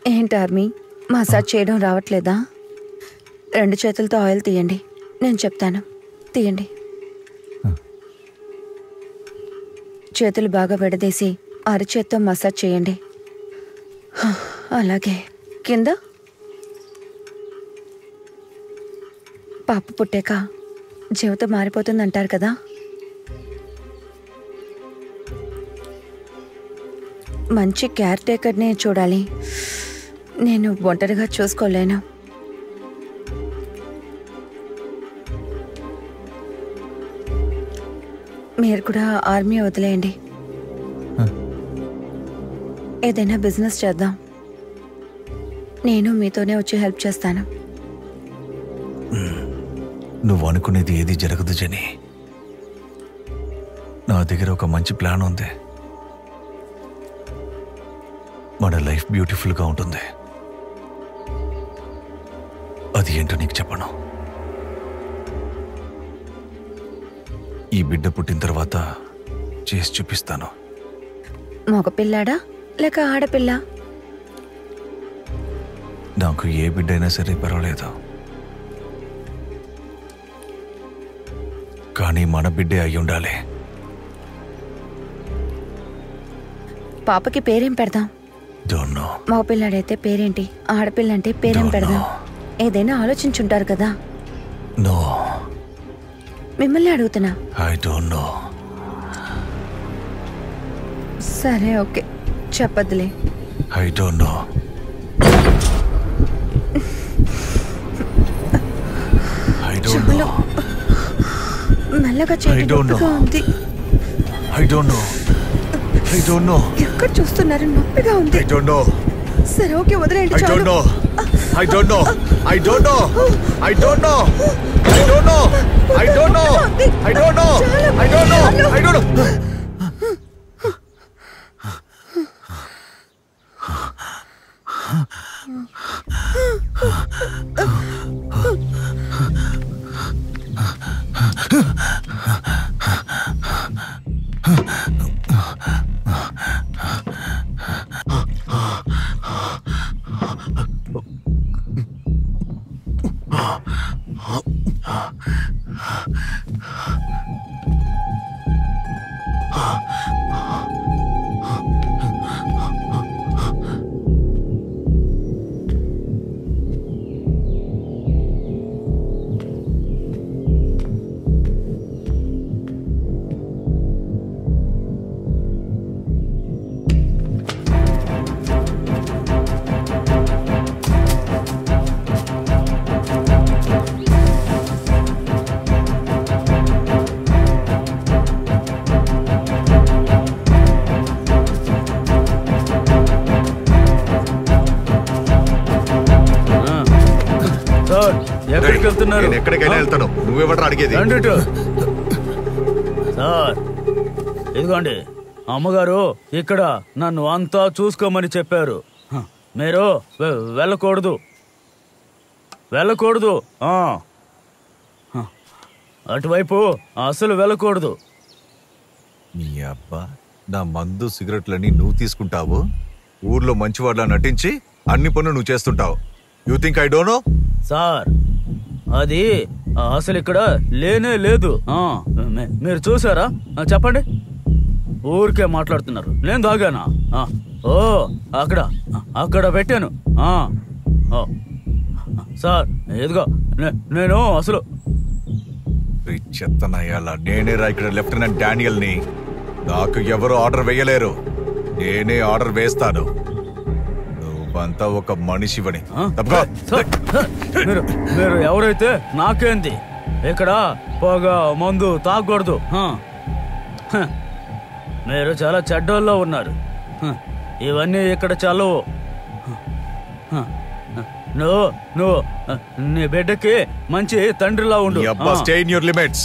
ఏంటి army, massage చేయడం రావట్లేదా? 2 చేతులతో ఆయిల్ తీయండి, నేను చెప్తాను. తీయండి. చేతులు బాగా విడదీసి అరచేత్తో మసాజ్ చేయండి. అలాగే. కింద. పాప పుట్టాక జీవితం మారిపోతుందంటారు కదా, మంచి కేర్ టేకర్నే చూడాలి. నేను ఒంటరిగా చూసుకోలేను. మీరు కూడా ఆర్మీ వదిలేయండి, ఏదైనా బిజినెస్ చేద్దాం. నేను మీతోనే వచ్చి హెల్ప్ చేస్తాను. నువ్వు అనుకునేది ఏది జరగదు జని. నా దగ్గర ఒక మంచి ప్లాన్ ఉంది. మన లైఫ్ బ్యూటిఫుల్గా ఉంటుంది. అది ఏంటో నీకు చెప్పను. ఈ బిడ్డ పుట్టిన తర్వాత చేసి చూపిస్తాను. మగపిల్లాడా లేక ఆడపిల్ల? నాకు ఏ బిడ్డ అయినా సరే పర్వాలేదు, కానీ మన బిడ్డే అయి ఉండాలి. పాపకి పేరేం పెడదాం? మగపిల్లాడైతే పేరేంటి, ఆడపిల్లంటే పేరేం పెడదాం? ఏదైనా ఆలోచించుంటారు కదా. నో, మిమ్మల్ని అడుగుతున్నా. I don't know. సరే, ఓకే, చెప్పదులే. I don't know. మెల్లగా చేయండి, నొప్పిగా ఉంది. I don't know. I don't know. ఎక్కడ చూస్తున్నారు? నొప్పిగా ఉంది. I don't know. సరే, ఓకే, వదిలేయండి. I don't know. I don't know. I don't know. I don't know. I don't know. I don't know. I don't know. I don't know. I don't know. ఎక్కడికైనా వెళ్తాను, నువ్వెవరు అడిగేది? Sir, ఇదిగోండి, అమ్మగారు ఇక్కడ నన్ను అంతా చూసుకోమని చెప్పారు. మీరు వెళ్ళకూడదు, వెళ్ళకూడదు. అటువైపు అసలు వెళ్ళకూడదు. నీ అబ్బా, నా మందు సిగరెట్లని నువ్వు తీసుకుంటావు, ఊర్లో మంచివాళ్ళ నటించి అన్ని పనులు నువ్వు చేస్తుంటావు. You think I don't no? Sir, అది అసలు ఇక్కడ లేనే లేదు. మీరు చూసారా? చెప్పండి. ఊరికే మాట్లాడుతున్నారు. నేను తాగానా? ఓ, అక్కడ అక్కడ పెట్టాను. సార్, ఇదిగో నేను అసలు చెత్తనయ్యాల. నేనే రా ఇక్కడ లెఫ్టినెంట్ డానియల్ని. నాకు ఎవరు ఆర్డర్ వేయలేరు, నేనే ఆర్డర్ వేస్తాను. నువ్వంతా ఒక మనిషివని. మీరు ఎవరైతే నాకేంది? ఇక్కడ పొగ మందు తాగకూడదు. మీరు చాలా చెడ్డోళ్ళలో ఉన్నారు. ఇవన్నీ ఇక్కడ చల్లవు. నువ్వు నీ బిడ్డకి మంచి తండ్రిలా ఉండు. Stay in your limits.